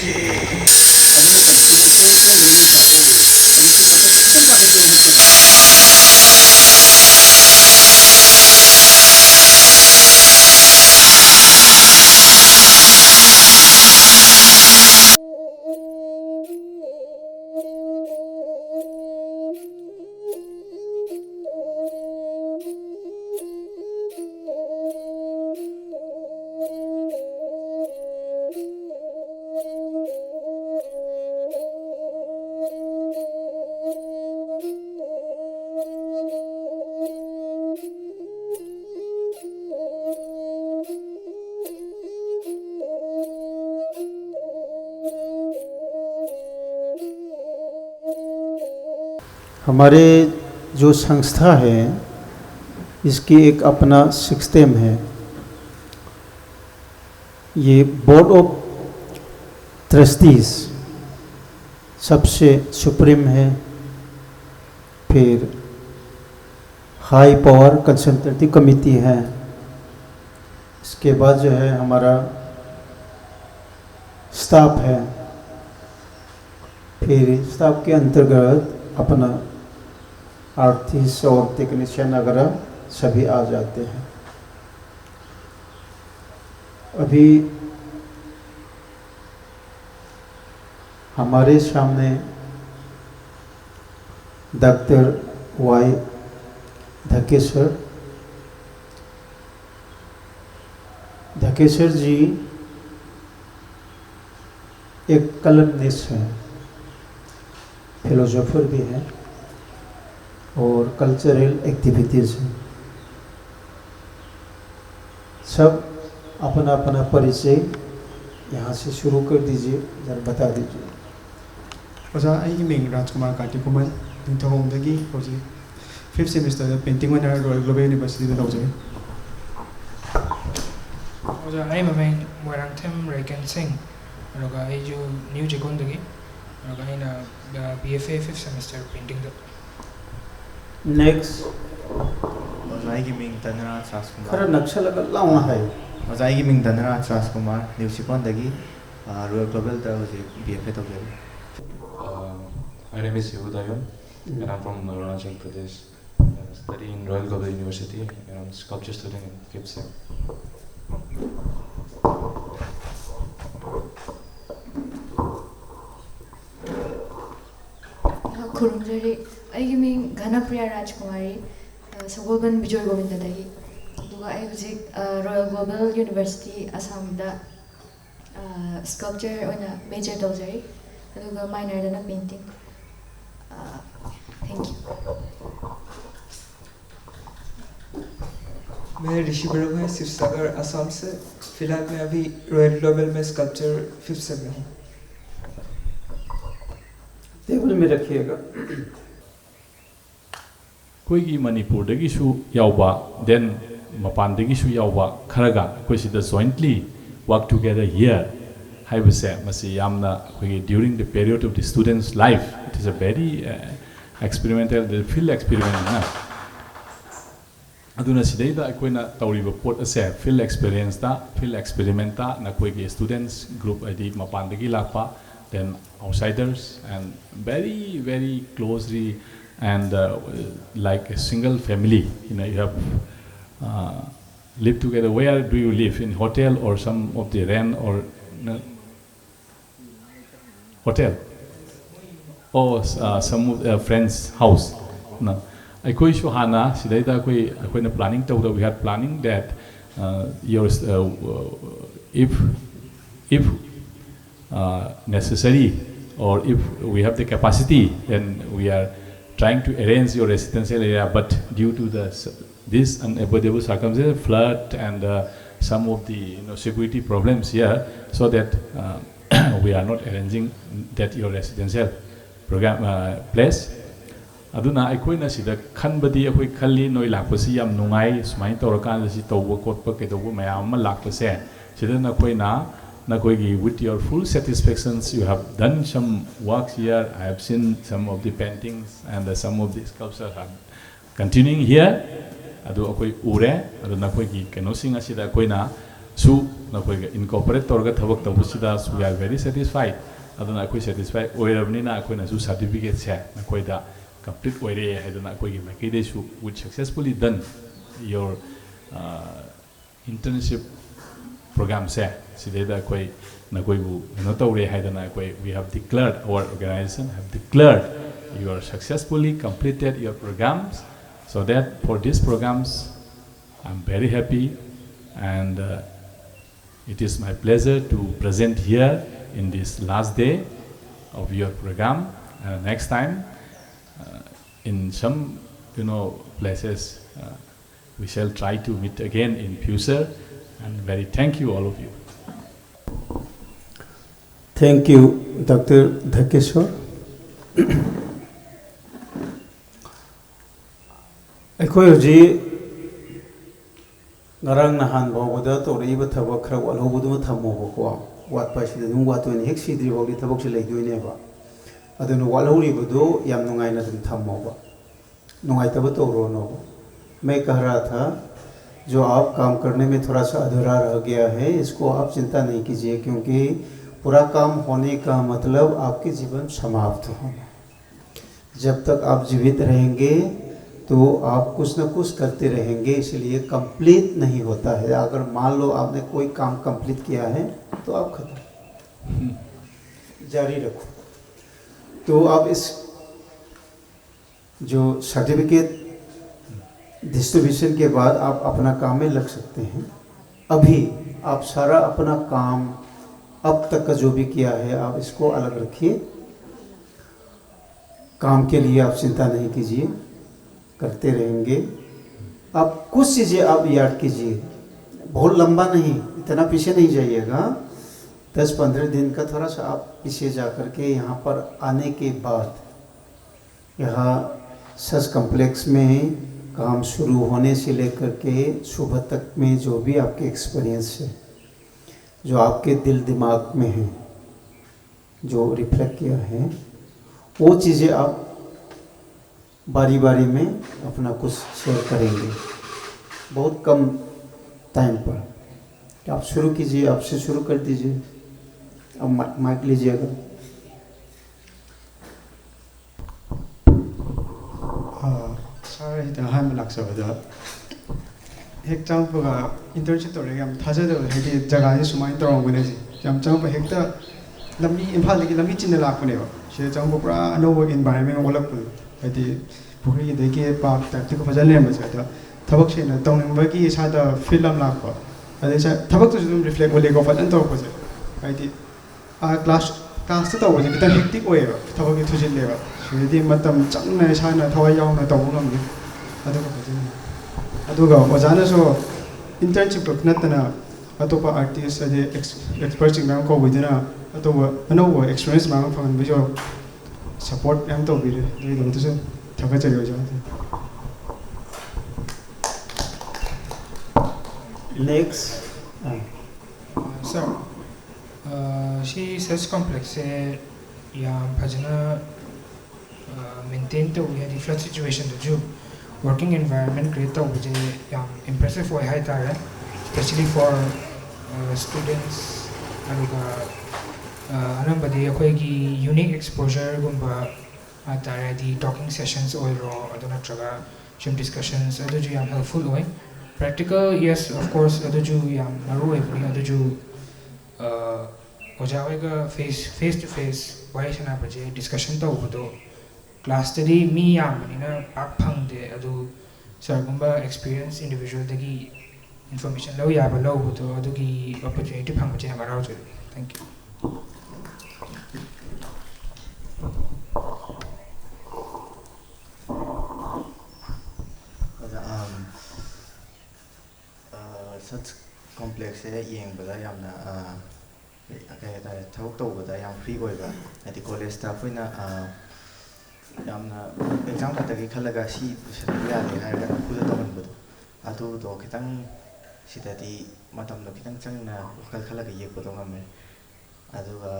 हमारे जो संस्था है इसकी एक अपना सिस्टम है। ये बोर्ड ऑफ ट्रस्टीज सबसे सुप्रीम है, फिर हाई पावर कंसल्टेटिव कमेटी है, इसके बाद जो है हमारा स्टाफ है, फिर स्टाफ के अंतर्गत अपना आर्टिस्ट और टेक्नीशियन वगैरह सभी आ जाते हैं। अभी हमारे सामने डॉक्टर वाई धकेसर जी एक कलमनिस्ट हैं, फिलोसोफर भी हैं और कल्चरल एक्टिविटीज़ हैं। सब अपना अपना परिचय यहाँ से शुरू कर दीजिए, जरा बता दीजिए। ओजा आई मिंग राजकुमार कार्तिकुमल निंथौंदगी होजी 5th सेमेस्टर पेंटिंग में रॉयल ग्लोबल यूनिवर्सिटी में लौजे। ओजा आई ममें वारंगथम रेकन सिंह रोगा आई जो न्यू चिकोंदगी रोगा आई ना BFA 5th सेमेस्टर पेंटिंग द। नेक्स्ट ओजाई की मिंग धनराज राजकुमार। खरा नक्शा लगा लाउना है। ओजाई की मिंग धनराज राजकुमार न्यू चिकोंदगी रॉयल ग्लोबल दा होजी BFA तौजे। My name is Yehudayon and I'm from Arunachal Pradesh. Studying Royal Global University and I'm a sculpture student in 5th sem. खुरुमजरी आई मिंग घनप्रिया राजकुमारी सगोलबन विजय गोविंददगी दुगा आई हुजिक रॉयल ग्लोबल यूनिवर्सिटी असम दा स्कल्पचर ओना मेजर तौजरी अदुगा माइनर दना पेंटिंग। Thank you. मैं ऋषि बड़ोगा शिवसागर असम से। फिलहाल मैं अभी रॉयल ग्लोबल में स्कल्पचर 5th सेम में हूँ। टेबल में रखिएगा। कोई मणिपुर दगिसु यावबा देन मपान दगिसु यावबा खरगा कोई सिदा जॉइंटली वर्क टुगेदर हियर हाइबसे मसी यामना कोई during the period of the students life it is a very experimental field experiment ना अदुना सिदैदा अकोइना तौरिबा पोट असे फील्ड एक्सपीरियंस ता फील्ड एक्सपेरिमेंट ता ना कोई के स्टूडेंट्स ग्रुप आदि मपान दगी लापा then outsiders and very closely and like a single family, you know, you have lived together. Where do you live? In hotel or some of the rent or no? Hotel or some of friends house? No. Akoi shuhana sidaida akoi na planning tawda. We had planning that if necessary or if we have the capacity, then we are trying to arrange your residential area, but due to this unavoidable circumstances, flood and some of the security problems here, so that we are not arranging that your residential program place. Aduna aikoina sida khanbadi akoi khalli noi lakpasi yam nungai sumai tawrakan si tawba kotpa kedobu mayam ma lakpase sida na koina with your full satisfactions, you have done some works here. I have seen some of the paintings and some of the sculptures are continuing here. Adu akoi ure, adu nakoi ki kenosing asida koi na su nakoi incorporate torga thabak tabusida. We are very satisfied. Adu nakoi satisfied. Oirabni na akoi na su certificate se nakoi da complete oire. Adu nakoi ki makide su with successfully done your internship program se. Sideda koi na koi bu no taure haidana koi we have declared, our organization have declared you are successfully completed your programs, so that for these programs I'm very happy and it is my pleasure to present here in this last day of your program. Next time in some places we shall try to meet again in future, and very thank you all of you. Thank you, Dr. Dhakeshwar. अखोई हजी ngarang nahan bawda toriba thabak khara walhobuduma thammo wat paisi dum watoni hek sidri bawdi thabak se leidoine ba adunu walhori budu yam nungai na dum thammo ba nungai tab toro no मैं कह रहा था जो आप काम करने में थोड़ा सा अधूरा रह गया है इसको आप चिंता नहीं कीजिए, क्योंकि पूरा काम होने का मतलब आपके जीवन समाप्त होना। जब तक आप जीवित रहेंगे तो आप कुछ ना कुछ करते रहेंगे, इसलिए कंप्लीट नहीं होता है। अगर मान लो आपने कोई काम कंप्लीट किया है तो आप खत्म, जारी रखो। तो आप इस जो सर्टिफिकेट डिस्ट्रीब्यूशन के बाद आप अपना काम में लग सकते हैं। अभी आप सारा अपना काम अब तक का जो भी किया है आप इसको अलग रखिए। काम के लिए आप चिंता नहीं कीजिए, करते रहेंगे। आप कुछ चीज़ें आप याद कीजिए, बहुत लंबा नहीं, इतना पीछे नहीं जाइएगा। 10-15 दिन का थोड़ा सा आप पीछे जा कर के यहाँ पर आने के बाद, यहाँ सच कॉम्प्लेक्स में काम शुरू होने से लेकर के सुबह तक में जो भी आपके एक्सपीरियंस है, जो आपके दिल दिमाग में है, जो रिफ्लेक्ट किया है, वो चीज़ें आप बारी बारी में अपना कुछ शेयर करेंगे, बहुत कम टाइम पर। आप शुरू कीजिए, आपसे शुरू कर दीजिए। अब माइक लीजिएगा। सर हित अहम लाक्सबदा हेक चांगपगा इंटर्नशिप तौरेगा हम थाजदो हेदी जगह से सुमाइन तौरंगने जी हम चांगप हेक्ता लम्बी इम्फाल की लम्बी चिन्ह लापनेबा से चांगप पुरा अनोव एनवायरनमेंट ओलप हेदी पुरी देके पार्क टाइप को फजल लेम बजा थबक से न तौनिंबगी इसादा फिल्म लाप अदे सा थबक तो जुम रिफ्लेक्ट ओलेको फजन तौर बजे हेदी क्लास तो तौबजे किता हेक्टिक ओएबा थबक थुजिलेबा सेदी मतम चंगना इसाना थवाय यावना तौबगमनि अदुगा फजन अदुगा ओजानासो इंटर्नशिप नतना अतोपा आर्टिस्ट अदे एक्सपर्ट्स मैम को विदना अतोबा अनोबो एक्सपीरियंस मैम फंगन बिजो सपोर्ट मैम तो बिरे दुई दमतसो थका चाहिए जाते। Next sir she search complex से याम फजना मेंटेन तो हुई है फ्लड सिचुएशन तो जो वर्किंग एनवायरनमेंट क्रिएट तो मुझे याम इम्प्रेसिव हुआ है तारे स्पेशली फॉर स्टूडेंट्स अरुगा अनंबदी अखोई की यूनिक एक्सपोजर गुंबा तारे दी टॉकिंग सेशंस ओइरो अदो नत्रगा शिम डिस्कशंस अदो जो याम हेल्पफुल हुई प्रैक्टिकल यस ऑफ कोर्स अदो जो याम मरू है पुनी अदो जो ओजावेगा फेस टू फेस वाई सना बजे डिस्कशन तो उबदो क्लास तरी मी यामनिना पाक फंगदे अदो सरगुंबा एक्सपीरियंस इंडिविजुअल दगी इंफॉर्मेशन लो याबा लो उबदो अदोगी अपॉर्चुनिटी फंगबजे हमारा जो थैंक यू। सच कॉम्प्लेक्स से येंबदा यामना कहीं तारे थबक तौबदा याम फ्री ओइबा अदि कॉलेज स्टाफ होइना यामना एग्जाम खतगी खलगा सी पुसनबा यादे हायगा पुजा तौहनबदो अदुदो खितंग सिदादी मतमदो खितंग चंगना वखल खलगा येकबदो ngame अदुगा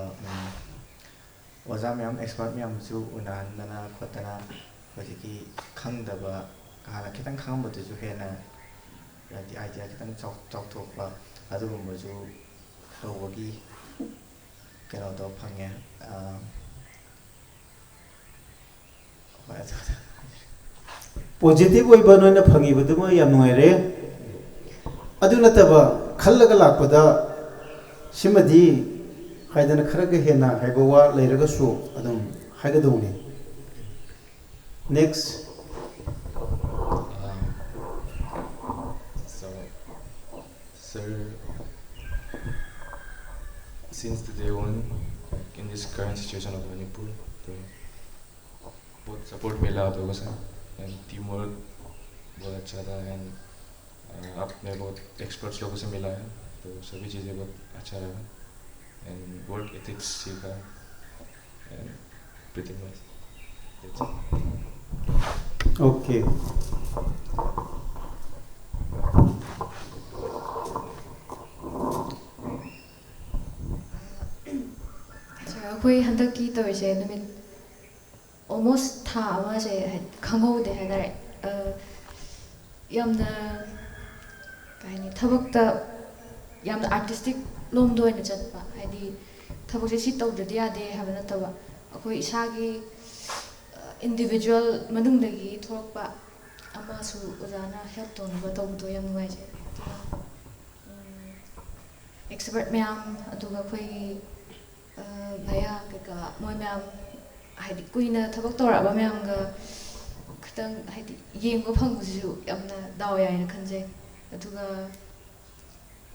ओजा मैम एक्सपर्ट मैम जो उनानना खतना हजिकी खंगदबा काना खितंग खंगबदो जो हेना यादी आइडिया खितंग चौथोपा अदुगुम्बजु तौबगी कनो तो फंगे पॉजिटिव ओइबा नोइना फंगिबदुमा याम नुंगाइरे अदु नतबा खल्लगा लापदा सिमदी हाइदना खरगा हेना हाइबवा लैरगसु अदुम हाइगदौनी। Next Sir, since the day one, in this current situation of Manipur, तो बहुत सपोर्ट मिला आप लोगों से and teamwork बहुत अच्छा था and आपने बहुत एक्सपर्ट्स लोगों से मिला है तो सभी चीज़ें बहुत अच्छा रहा and work ethics सीखा and pretty much that's it. Okay. अखोई हंदक की तौरसे नुमित almost था अमासे खंगौदे हाइदारे यामना काइनी थबकता यामना आर्टिस्टिक लोमदो ओइना चतपा हाइदी थबकसे सी तौददि यादे हाबा नतबा अखोई इसागी इंडिविजुअल मनुंगदगी थोरकपा ꯑꯃꯁꯨ ꯑꯣꯖꯥꯅ ꯍꯦꯜꯞ ꯇꯧꯅꯕ ꯇꯧꯕꯗꯣ ꯌꯥꯝ ꯅꯨꯡꯉꯥꯏꯖꯩ ꯑꯗꯨꯒ ꯑꯦꯛꯁꯄꯔꯠ ꯃꯌꯥꯝ ꯑꯗꯨꯒ ꯑꯩꯈꯣꯏꯒꯤ ꯚꯌꯥ ꯀꯩꯀꯥ ꯃꯣꯏ ꯃꯌꯥꯝ ꯍꯥꯏꯗꯤ ꯀꯨꯏꯅ ꯊꯕꯛ ꯇꯧꯔꯛꯑꯕ ꯃꯌꯥꯝꯒ ꯈꯤꯇꯪ ꯍꯥꯏꯗꯤ ꯌꯦꯡꯕ ꯐꯪꯕꯁꯤꯁꯨ ꯌꯥꯝꯅ ꯗꯥꯎ ꯌꯥꯏꯅ ꯈꯟꯖꯩ ꯑꯗꯨꯒ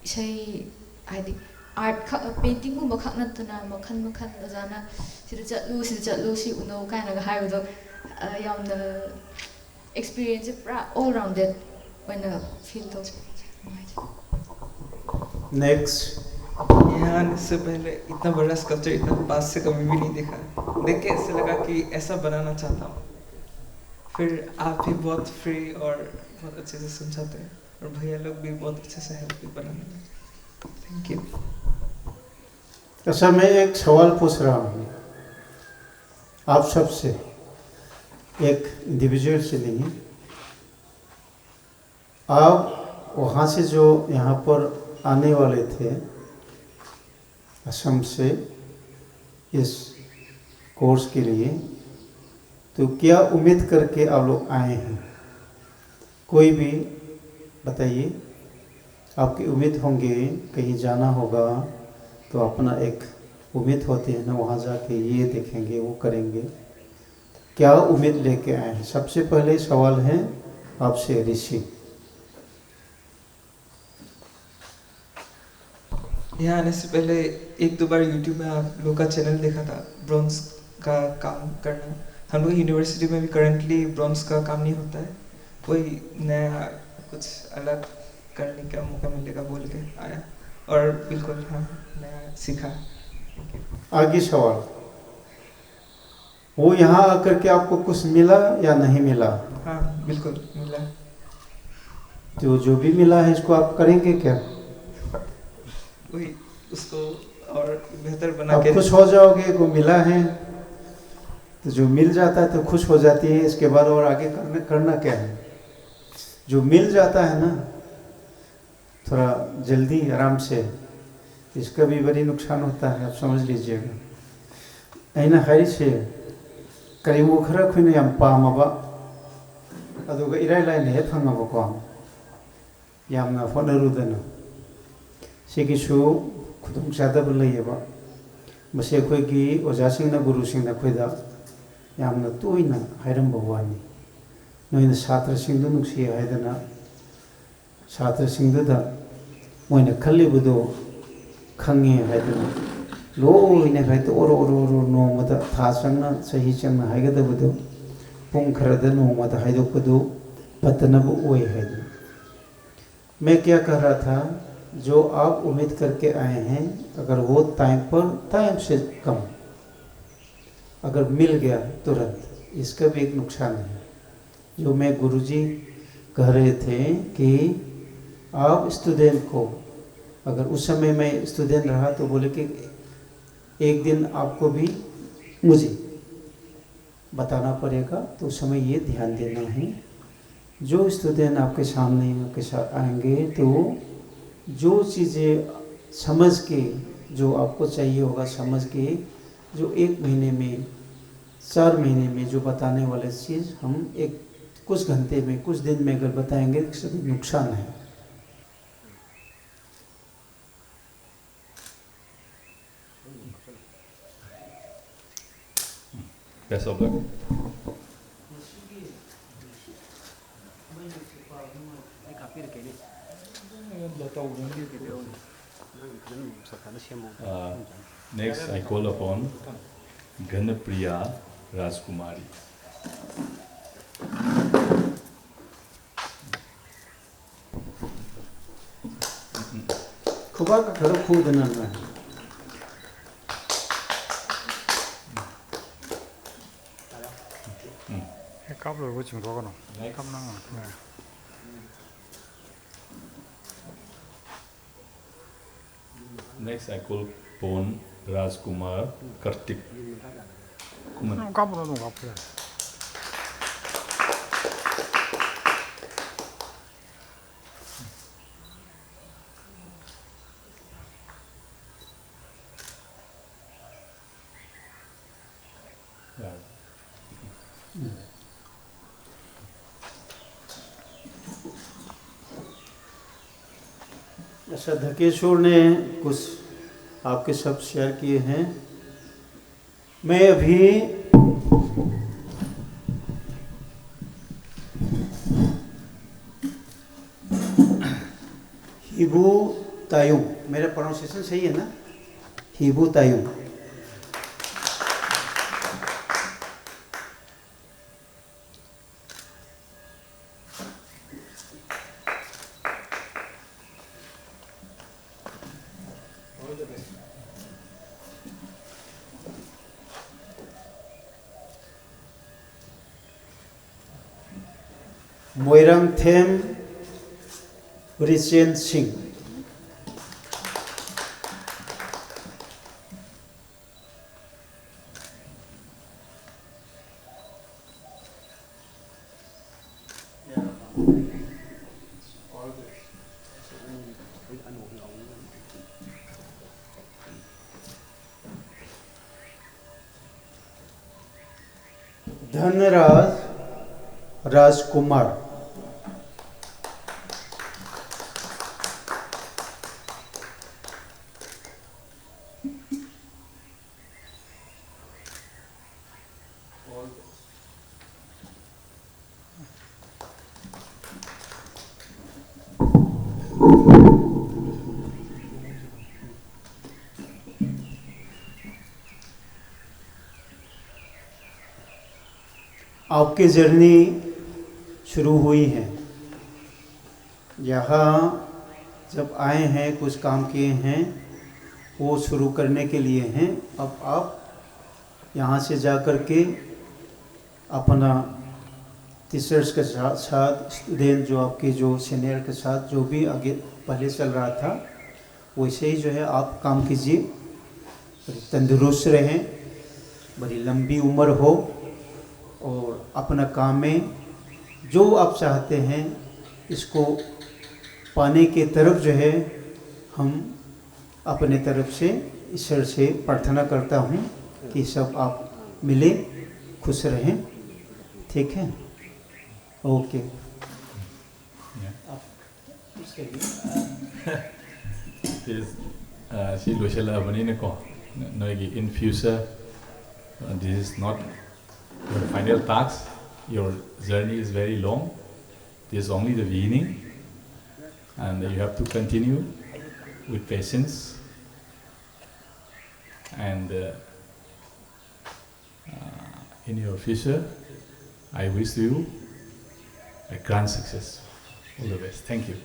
ꯏꯁꯩ ꯍꯥꯏꯗꯤ ꯑꯥꯔꯠ ꯈꯛ ꯄꯦꯟꯇꯤꯡꯒꯨꯝꯕ ꯈꯛ ꯅꯠꯇꯅ ꯃꯈꯜ ꯃꯈꯜ ꯑꯣꯖꯥꯅ ꯁꯤꯗ ꯆꯠꯂꯨ ꯁꯤ ꯎꯅꯧ ꯀꯥꯏꯅꯒ ꯍꯥꯏꯕꯗꯣ ꯌꯥꯝꯅ एक्सपीरियंस पूरा ऑल राउंडेड when फील तौजै नेक्स्ट यहाँ आने से पहले इतना बड़ा स्कल्पचर इतना पास से कभी भी नहीं देखा देख के ऐसा लगा कि ऐसा बनाना चाहता हूँ फिर आप भी बहुत फ्री और बहुत अच्छे से समझाते हैं और भैया लोग भी बहुत अच्छे से हेल्प भी बनाने में थैंक यू अच्छा मैं एक सवाल पूछ रहा हूँ आप सबसे एक इंडिविजुअल से नहीं आप वहाँ से जो यहाँ पर आने वाले थे असम से इस कोर्स के लिए तो क्या उम्मीद करके आप लोग आए हैं कोई भी बताइए आपकी उम्मीद होंगे कहीं जाना होगा तो अपना एक उम्मीद होती है ना वहाँ जाके ये देखेंगे वो करेंगे क्या उम्मीद लेके आए हैं सबसे पहले सवाल है आपसे ऋषि यहाँ आने से पहले एक दो बार YouTube में आप लोग का चैनल देखा था ब्रॉन्ज का काम करना हम लोग यूनिवर्सिटी में भी करंटली ब्रॉन्ज का काम नहीं होता है कोई नया कुछ अलग करने का मौका मिलेगा बोल के आया और बिल्कुल हाँ नया सीखा आगे सवाल वो यहाँ आकर के आपको कुछ मिला या नहीं मिला हाँ बिल्कुल मिला तो जो भी मिला है इसको आप करेंगे क्या वही उसको और बेहतर बना आप के खुश हो जाओगे को मिला है तो जो मिल जाता है तो खुश हो जाती है इसके बाद और आगे करना क्या है जो मिल जाता है ना थोड़ा जल्दी आराम से इसका भी बड़ी नुकसान होता है आप समझ लीजिएगा ऐना हाई से करीबो खरा खुने याम पामबा अदुगा इराय लाइन हे फंगबको यामना होनरुदना सिगिसु खुदुम चादब लयबा मसे खोगी ओजासिंगना गुरुसिंगना खोदा यामना तोइना हायरम बवानी नोइना छात्र सिंगदु नुक्सी हायदना छात्र सिंगदुदा मोइना खल्लिबुदो खंगे हायदना लोइना खायतो ओरो ओरो ओरो नोमदा था चंगना सही चंगना हायगदबदो पुंग खरदा नोमदा हायदोकदो पतनब ओय हायदना मैं क्या कह रहा था जो आप उम्मीद करके आए हैं अगर वो टाइम से कम अगर मिल गया तुरंत इसका भी एक नुकसान है जो मैं गुरुजी कह रहे थे कि आप स्टूडेंट को अगर उस समय मैं स्टूडेंट रहा तो बोले कि एक दिन आपको भी मुझे बताना पड़ेगा तो उस समय ये ध्यान देना है जो स्टूडेंट आपके सामने आपके साथ आएंगे तो जो चीज़ें समझ के जो आपको चाहिए होगा समझ के जो 1 महीने में 4 महीने में जो बताने वाले चीज़ हम एक कुछ घंटे में कुछ दिन में अगर बताएंगे तो नुकसान है Best of luck. Next, I call upon Ganapriya Rajkumari. खुबा का घर खुद ना है 값을 왜 지금 그거는 값나 Next, I call upon Rajkumar Kartik. 값으로는 값이야 अच्छा, धकेश्वर ने कुछ आपके शब्द शेयर किए हैं। मैं अभी हिबू तायुम, मेरा प्रोनाउंसिएशन सही है ना? हिबू तायुम। मोइरंगथेम रिचेन सिंह। धनराज राजकुमार। आपकी जर्नी शुरू हुई है, यहाँ जब आए हैं कुछ काम किए हैं वो शुरू करने के लिए हैं। अब आप यहाँ से जा कर के अपना टीचर्स के साथ स्टूडेंट जो आपके जो सीनियर के साथ जो भी आगे पहले चल रहा था वैसे ही जो है आप काम कीजिए, तंदुरुस्त रहें, बड़ी लंबी उम्र हो और अपना काम में जो आप चाहते हैं इसको पाने के तरफ जो है हम अपने तरफ से ईश्वर से प्रार्थना करता हूँ कि सब आप मिले खुश रहें। ठीक है, okay. Si loisella abanine ko noigi in future this is not your final task. Your journey is very long. This is only the beginning, and you have to continue with patience. And in your future, I wish you a grand success. All the best. Thank you.